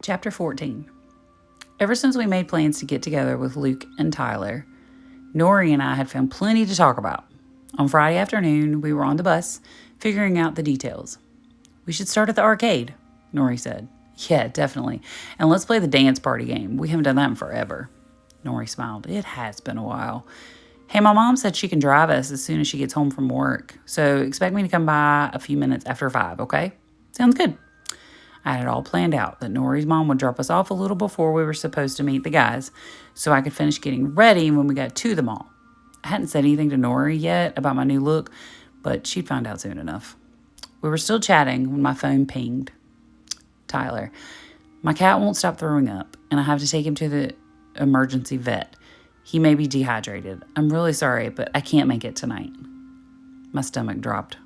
Chapter 14. Ever since we made plans to get together with Luke and Tyler, Nori and I had found plenty to talk about. On Friday afternoon, we were on the bus, figuring out the details. "We should start at the arcade," Nori said. "Yeah, definitely. And let's play the dance party game. We haven't done that in forever." Nori smiled. "It has been a while. Hey, my mom said she can drive us as soon as she gets home from work, so expect me to come by a few minutes after 5, okay?" "Sounds good." I had it all planned out that Nori's mom would drop us off a little before we were supposed to meet the guys, so I could finish getting ready when we got to the mall. I hadn't said anything to Nori yet about my new look, but she'd find out soon enough. We were still chatting when my phone pinged. "Tyler, my cat won't stop throwing up, and I have to take him to the emergency vet. He may be dehydrated. I'm really sorry, but I can't make it tonight." My stomach dropped.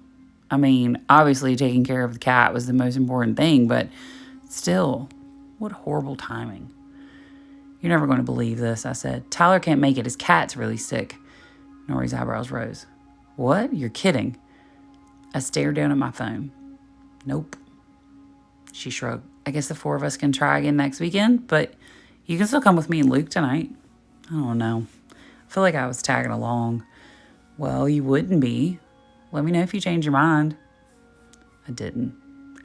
I mean, obviously taking care of the cat was the most important thing, but still, what horrible timing. "You're never going to believe this," I said. "Tyler can't make it. His cat's really sick." Nori's eyebrows rose. "What? You're kidding." I stared down at my phone. "Nope." She shrugged. "I guess the 4 of us can try again next weekend, but you can still come with me and Luke tonight." I don't know. I feel like I was tagging along. "Well, you wouldn't be. Let me know if you change your mind." I didn't.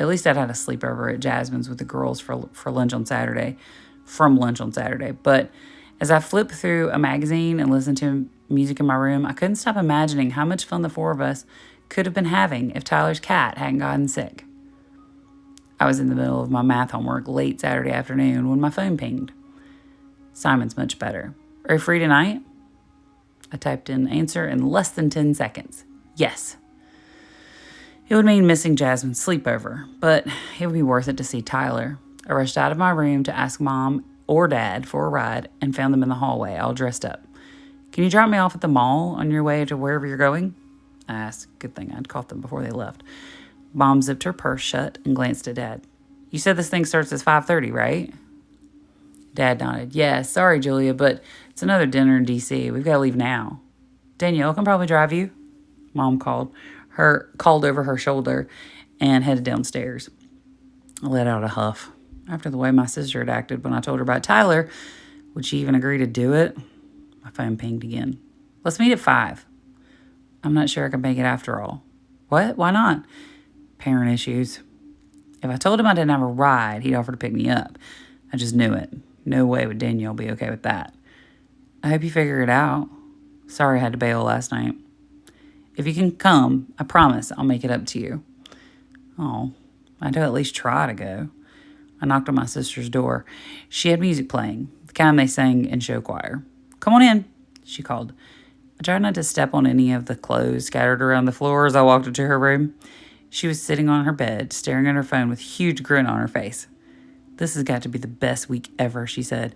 At least I'd had a sleepover at Jasmine's with the girls for lunch on Saturday. From lunch on Saturday. But as I flipped through a magazine and listened to music in my room, I couldn't stop imagining how much fun the 4 of us could have been having if Tyler's cat hadn't gotten sick. I was in the middle of my math homework late Saturday afternoon when my phone pinged. "Simon's much better. Are you free tonight?" I typed in answer in less than 10 seconds. "Yes." It would mean missing Jasmine's sleepover, but it would be worth it to see Tyler. I rushed out of my room to ask Mom or Dad for a ride and found them in the hallway, all dressed up. "Can you drop me off at the mall on your way to wherever you're going?" I asked. Good thing I'd caught them before they left. Mom zipped her purse shut and glanced at Dad. "You said this thing starts at 5:30, right?" Dad nodded. "Yeah, sorry, Julia, but it's another dinner in D.C. We've got to leave now." "Danielle can probably drive you," Mom called over her shoulder and headed downstairs. I let out a huff. After the way my sister had acted when I told her about Tyler, would she even agree to do it? My phone pinged again. "Let's meet at 5. "I'm not sure I can make it after all." "What? Why not?" "Parent issues." If I told him I didn't have a ride, he'd offer to pick me up. I just knew it. No way would Danielle be okay with that. "I hope you figure it out. Sorry I had to bail last night." "If you can come, I promise I'll make it up to you." Oh, I'd at least try to go. I knocked on my sister's door. She had music playing, the kind they sang in show choir. "Come on in," she called. I tried not to step on any of the clothes scattered around the floor as I walked into her room. She was sitting on her bed, staring at her phone with a huge grin on her face. "This has got to be the best week ever," she said.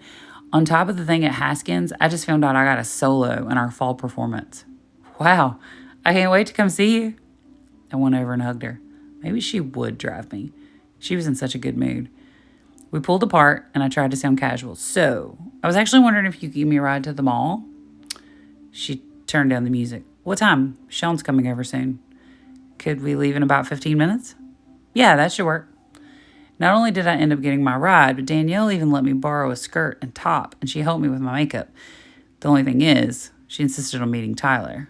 "On top of the thing at Haskins, I just found out I got a solo in our fall performance." "Wow, I can't wait to come see you." I went over and hugged her. Maybe she would drive me. She was in such a good mood. We pulled apart, and I tried to sound casual. "So, I was actually wondering if you could give me a ride to the mall." She turned down the music. "What time? Sean's coming over soon." "Could we leave in about 15 minutes? "Yeah, that should work." Not only did I end up getting my ride, but Danielle even let me borrow a skirt and top, and she helped me with my makeup. The only thing is, she insisted on meeting Tyler.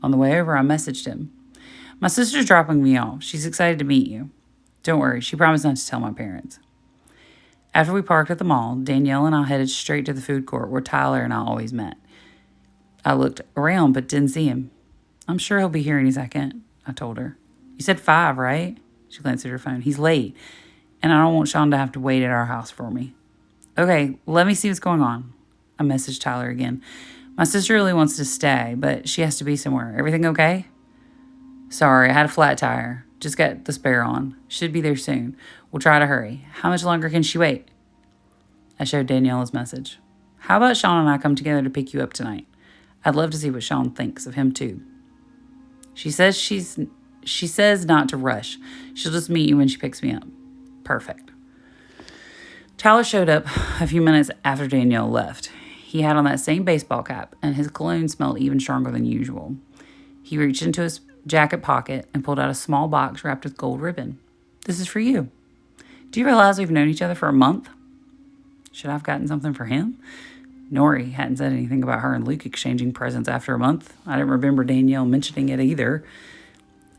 On the way over, I messaged him. "My sister's dropping me off. She's excited to meet you. Don't worry, she promised not to tell my parents." After we parked at the mall, Danielle and I headed straight to the food court where Tyler and I always met. I looked around but didn't see him. "I'm sure he'll be here any second," I told her. "You said 5, right?" She glanced at her phone. "He's late, and I don't want Sean to have to wait at our house for me." "Okay, let me see what's going on." I messaged Tyler again. "My sister really wants to stay, but she has to be somewhere. Everything okay?" "Sorry, I had a flat tire. Just got the spare on. Should be there soon. We'll try to hurry. How much longer can she wait?" I showed Danielle's message. "How about Sean and I come together to pick you up tonight? I'd love to see what Sean thinks of him too." She says not to rush. She'll just meet you when she picks me up." Perfect. Tyler showed up a few minutes after Danielle left. He had on that same baseball cap, and his cologne smelled even stronger than usual. He reached into his jacket pocket and pulled out a small box wrapped with gold ribbon. "This is for you. Do you realize we've known each other for a month?" Should I have gotten something for him? Nori hadn't said anything about her and Luke exchanging presents after a month. I didn't remember Danielle mentioning it either.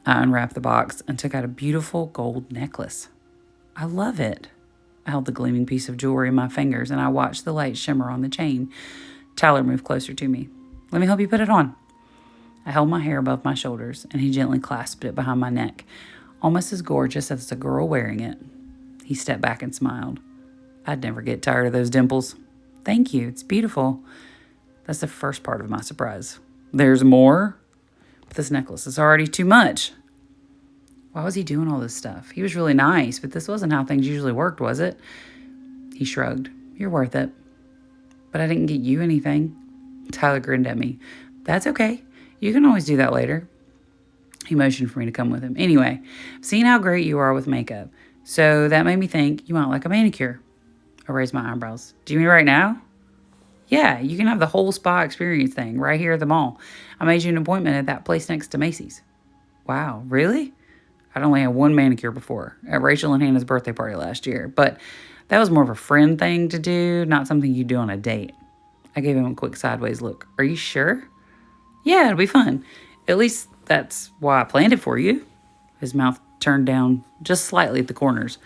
I unwrapped the box and took out a beautiful gold necklace. I love it. I held the gleaming piece of jewelry in my fingers and I watched the light shimmer on the chain. Tyler moved closer to me. Let me help you put it on. I held my hair above my shoulders and he gently clasped it behind my neck, almost as gorgeous as the girl wearing it. He stepped back and smiled. I'd never get tired of those dimples. Thank you. It's beautiful. That's the first part of my surprise. There's more? This necklace is already too much. Why was he doing all this stuff? He was really nice, but this wasn't how things usually worked, was it? He shrugged. You're worth it. But I didn't get you anything. Tyler grinned at me. That's okay. You can always do that later. He motioned for me to come with him. Anyway, I've seen how great you are with makeup, so that made me think you might like a manicure. I raised my eyebrows. Do you mean right now? Yeah, you can have the whole spa experience thing right here at the mall. I made you an appointment at that place next to Macy's. Wow, really? I'd only had one manicure before, at Rachel and Hannah's birthday party last year, but that was more of a friend thing to do, not something you do on a date. I gave him a quick sideways look. Are you sure? Yeah, it'll be fun. At least that's why I planned it for you. His mouth turned down just slightly at the corners.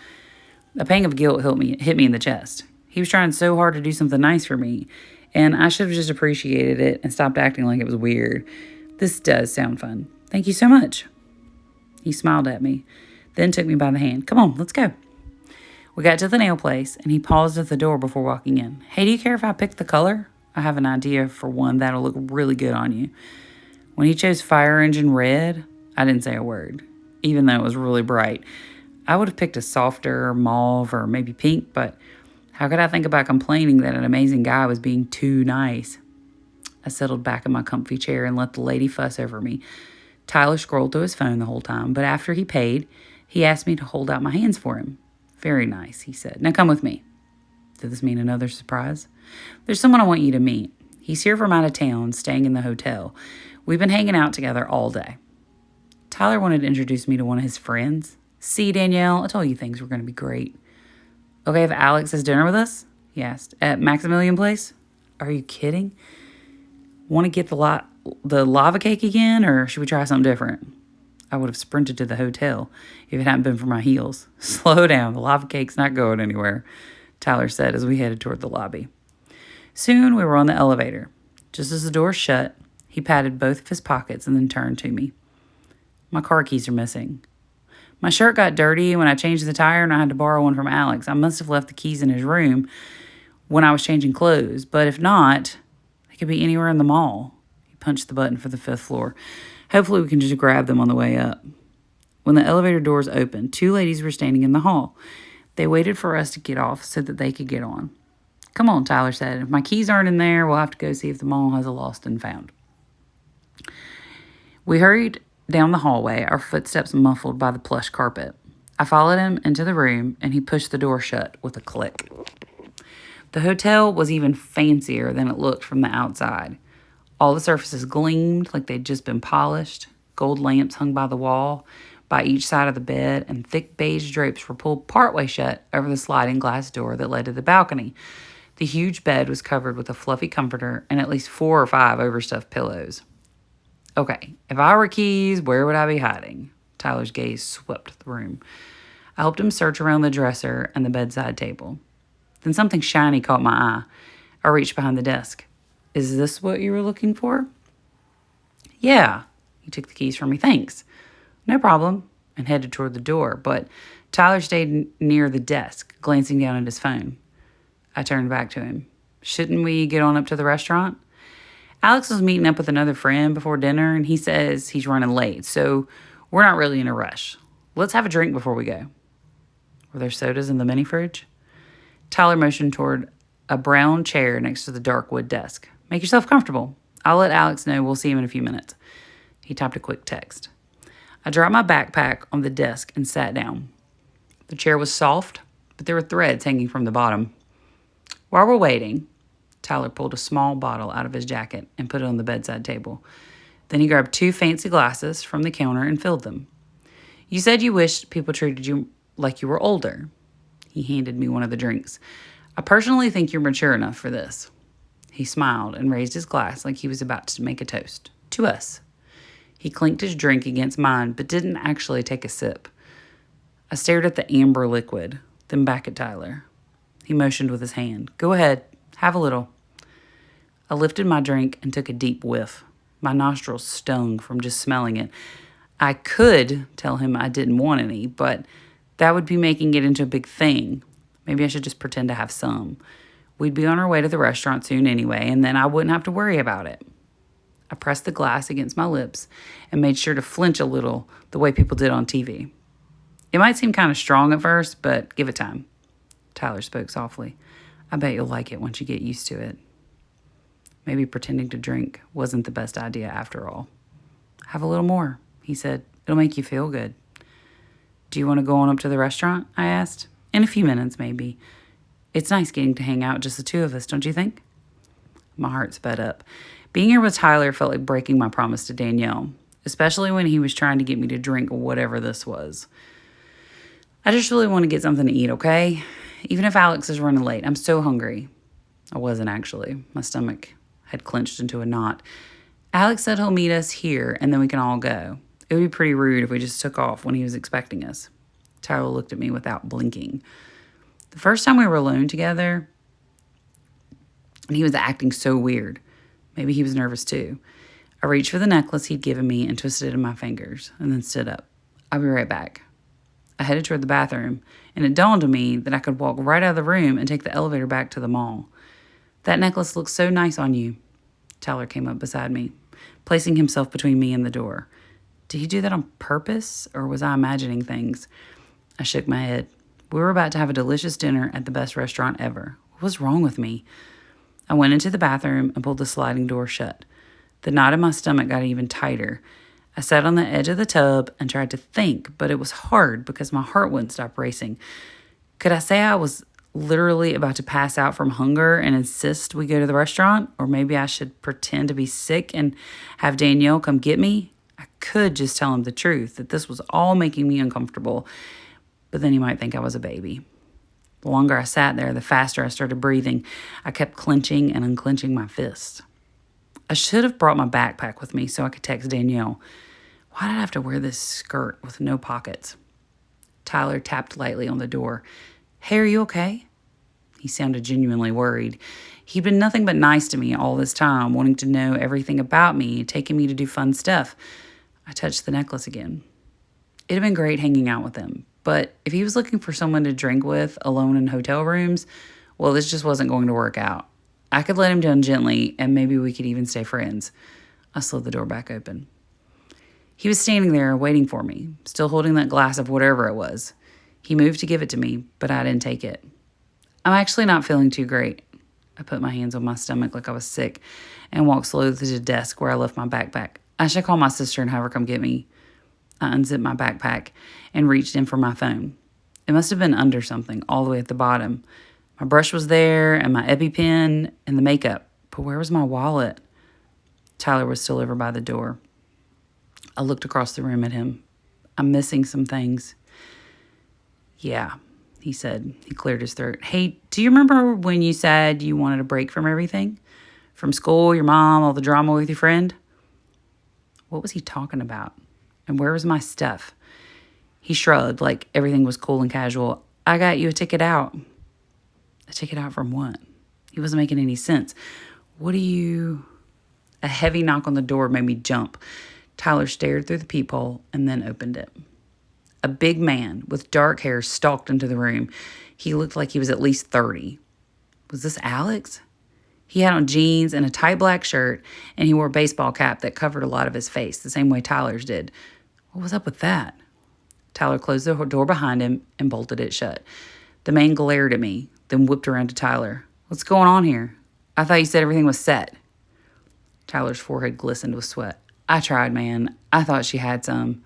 A pang of guilt hit me in the chest. He was trying so hard to do something nice for me, and I should have just appreciated it and stopped acting like it was weird. This does sound fun. Thank you so much. He smiled at me, then took me by the hand. Come on, let's go. We got to the nail place, and he paused at the door before walking in. Hey, do you care if I pick the color? I have an idea for one that'll look really good on you. When he chose Fire Engine Red, I didn't say a word, even though it was really bright. I would have picked a softer mauve or maybe pink, but how could I think about complaining that an amazing guy was being too nice? I settled back in my comfy chair and let the lady fuss over me. Tyler scrolled through his phone the whole time, but after he paid, he asked me to hold out my hands for him. Very nice, he said. Now come with me. Did this mean another surprise? There's someone I want you to meet. He's here from out of town, staying in the hotel. We've been hanging out together all day. Tyler wanted to introduce me to one of his friends. See, Danielle, I told you things were going to be great. Okay, if Alex has dinner with us? He asked. At Maximilian Place? Are you kidding? Want to get the lava cake again, or should we try something different? I would have sprinted to the hotel if it hadn't been for my heels. Slow down, the lava cake's not going anywhere, Tyler said as we headed toward the lobby. Soon we were on the elevator. Just as the door shut, he patted both of his pockets and then turned to me. My car keys are missing. My shirt got dirty when I changed the tire and I had to borrow one from Alex. I must have left the keys in his room when I was changing clothes, but if not, they could be anywhere in the mall. He punched the button for the 5th floor. Hopefully we can just grab them on the way up. When the elevator doors opened, 2 ladies were standing in the hall. They waited for us to get off so that they could get on. Come on, Tyler said. If my keys aren't in there, we'll have to go see if the mall has a lost and found. We hurried down the hallway, our footsteps muffled by the plush carpet. I followed him into the room, and he pushed the door shut with a click. The hotel was even fancier than it looked from the outside. All the surfaces gleamed like they'd just been polished. Gold lamps hung by the wall, by each side of the bed, and thick beige drapes were pulled partway shut over the sliding glass door that led to the balcony. The huge bed was covered with a fluffy comforter and at least 4 or 5 overstuffed pillows. Okay, if I were Keys, where would I be hiding? Tyler's gaze swept the room. I helped him search around the dresser and the bedside table. Then something shiny caught my eye. I reached behind the desk. Is this what you were looking for? Yeah. He took the keys from me. Thanks. No problem. And headed toward the door, but Tyler stayed near the desk, glancing down at his phone. I turned back to him. Shouldn't we get on up to the restaurant? Alex was meeting up with another friend before dinner, and he says he's running late, so we're not really in a rush. Let's have a drink before we go. Were there sodas in the mini fridge? Tyler motioned toward a brown chair next to the dark wood desk. Make yourself comfortable. I'll let Alex know we'll see him in a few minutes. He typed a quick text. I dropped my backpack on the desk and sat down. The chair was soft, but there were threads hanging from the bottom. While we're waiting, Tyler pulled a small bottle out of his jacket and put it on the bedside table. Then he grabbed 2 fancy glasses from the counter and filled them. You said you wished people treated you like you were older. He handed me one of the drinks. I personally think you're mature enough for this. He smiled and raised his glass like he was about to make a toast. To us. He clinked his drink against mine, but didn't actually take a sip. I stared at the amber liquid, then back at Tyler. He motioned with his hand. Go ahead, have a little. I lifted my drink and took a deep whiff. My nostrils stung from just smelling it. I could tell him I didn't want any, but that would be making it into a big thing. Maybe I should just pretend to have some. We'd be on our way to the restaurant soon anyway, and then I wouldn't have to worry about it. I pressed the glass against my lips and made sure to flinch a little the way people did on TV. It might seem kind of strong at first, but give it time. Tyler spoke softly. I bet you'll like it once you get used to it. Maybe pretending to drink wasn't the best idea after all. Have a little more, he said. It'll make you feel good. Do you want to go on up to the restaurant? I asked. In a few minutes, maybe. It's nice getting to hang out just the two of us, don't you think? My heart sped up. Being here with Tyler felt like breaking my promise to Danielle, especially when he was trying to get me to drink whatever this was. I just really want to get something to eat, okay? Even if Alex is running late, I'm so hungry. I wasn't actually. My stomach had clenched into a knot. Alex said he'll meet us here and then we can all go. It would be pretty rude if we just took off when he was expecting us. Tyler looked at me without blinking. The first time we were alone together, and he was acting so weird. Maybe he was nervous too. I reached for the necklace he'd given me and twisted it in my fingers, and then stood up. I'll be right back. I headed toward the bathroom, and it dawned on me that I could walk right out of the room and take the elevator back to the mall. That necklace looks so nice on you. Tyler came up beside me, placing himself between me and the door. Did he do that on purpose, or was I imagining things? I shook my head. We were about to have a delicious dinner at the best restaurant ever. What was wrong with me? I went into the bathroom and pulled the sliding door shut. The knot in my stomach got even tighter. I sat on the edge of the tub and tried to think, but it was hard because my heart wouldn't stop racing. Could I say I was literally about to pass out from hunger and insist we go to the restaurant? Or maybe I should pretend to be sick and have Danielle come get me? I could just tell him the truth, that this was all making me uncomfortable, but then he might think I was a baby. The longer I sat there, the faster I started breathing. I kept clenching and unclenching my fists. I should have brought my backpack with me so I could text Danielle. Why did I have to wear this skirt with no pockets? Tyler tapped lightly on the door. Hey, are you okay? He sounded genuinely worried. He'd been nothing but nice to me all this time, wanting to know everything about me, taking me to do fun stuff. I touched the necklace again. It had been great hanging out with him, but if he was looking for someone to drink with alone in hotel rooms, well, this just wasn't going to work out. I could let him down gently, and maybe we could even stay friends. I slid the door back open. He was standing there waiting for me, still holding that glass of whatever it was. He moved to give it to me, but I didn't take it. I'm actually not feeling too great. I put my hands on my stomach like I was sick and walked slowly to the desk where I left my backpack. I should call my sister and have her come get me. I unzipped my backpack and reached in for my phone. It must have been under something, all the way at the bottom. My brush was there, and my EpiPen, and the makeup. But where was my wallet? Tyler was still over by the door. I looked across the room at him. I'm missing some things. Yeah, he said. He cleared his throat. Hey, do you remember when you said you wanted a break from everything? From school, your mom, all the drama with your friend? What was he talking about? And where was my stuff? He shrugged like everything was cool and casual. I got you a ticket out. A ticket out from what? He wasn't making any sense. What do you... A heavy knock on the door made me jump. Tyler stared through the peephole and then opened it. A big man with dark hair stalked into the room. He looked like he was at least 30. Was this Alex? He had on jeans and a tight black shirt, and he wore a baseball cap that covered a lot of his face, the same way Tyler's did. What was up with that? Tyler closed the door behind him and bolted it shut. The man glared at me, then whipped around to Tyler. What's going on here? I thought you said everything was set. Tyler's forehead glistened with sweat. I tried, man. I thought she had some.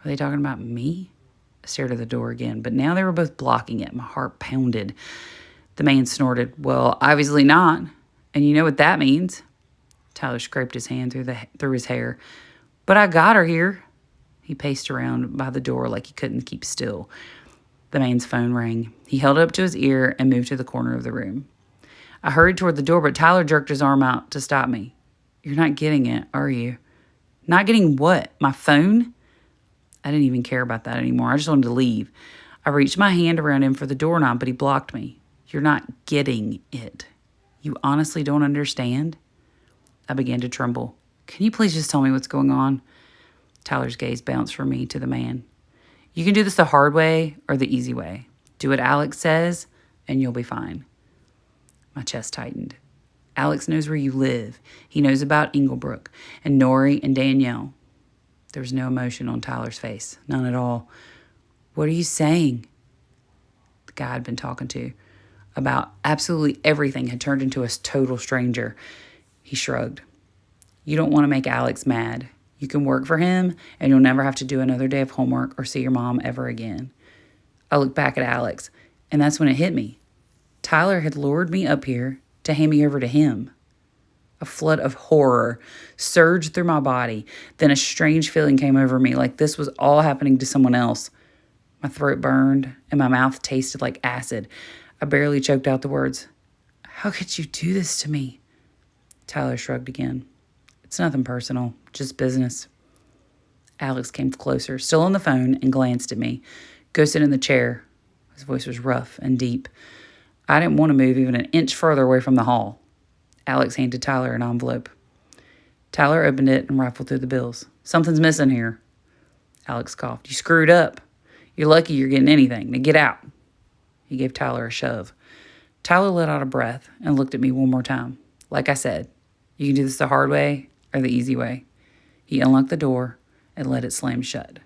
Are they talking about me? I stared at the door again, but now they were both blocking it. My heart pounded. The man snorted, well, obviously not. And you know what that means. Tyler scraped his hand through his hair. But I got her here. He paced around by the door like he couldn't keep still. The man's phone rang. He held it up to his ear and moved to the corner of the room. I hurried toward the door, but Tyler jerked his arm out to stop me. You're not getting it, are you? Not getting what? My phone? I didn't even care about that anymore. I just wanted to leave. I reached my hand around him for the doorknob, but he blocked me. You're not getting it. You honestly don't understand? I began to tremble. Can you please just tell me what's going on? Tyler's gaze bounced from me to the man. You can do this the hard way or the easy way. Do what Alex says, and you'll be fine. My chest tightened. Alex knows where you live. He knows about Inglebrook and Nori and Danielle. There was no emotion on Tyler's face. None at all. What are you saying? The guy I'd been talking to about absolutely everything had turned into a total stranger. He shrugged. You don't want to make Alex mad. You can work for him, and you'll never have to do another day of homework or see your mom ever again. I looked back at Alex, and that's when it hit me. Tyler had lured me up here to hand me over to him. A flood of horror surged through my body. Then a strange feeling came over me, like this was all happening to someone else. My throat burned, and my mouth tasted like acid. I barely choked out the words. How could you do this to me? Tyler shrugged again. It's nothing personal, just business. Alex came closer, still on the phone, and glanced at me. Go sit in the chair. His voice was rough and deep. I didn't want to move even an inch further away from the hall. Alex handed Tyler an envelope. Tyler opened it and rifled through the bills. Something's missing here. Alex coughed. You screwed up. You're lucky you're getting anything. Now get out. He gave Tyler a shove. Tyler let out a breath and looked at me one more time. Like I said, you can do this the hard way or the easy way. He unlocked the door and let it slam shut.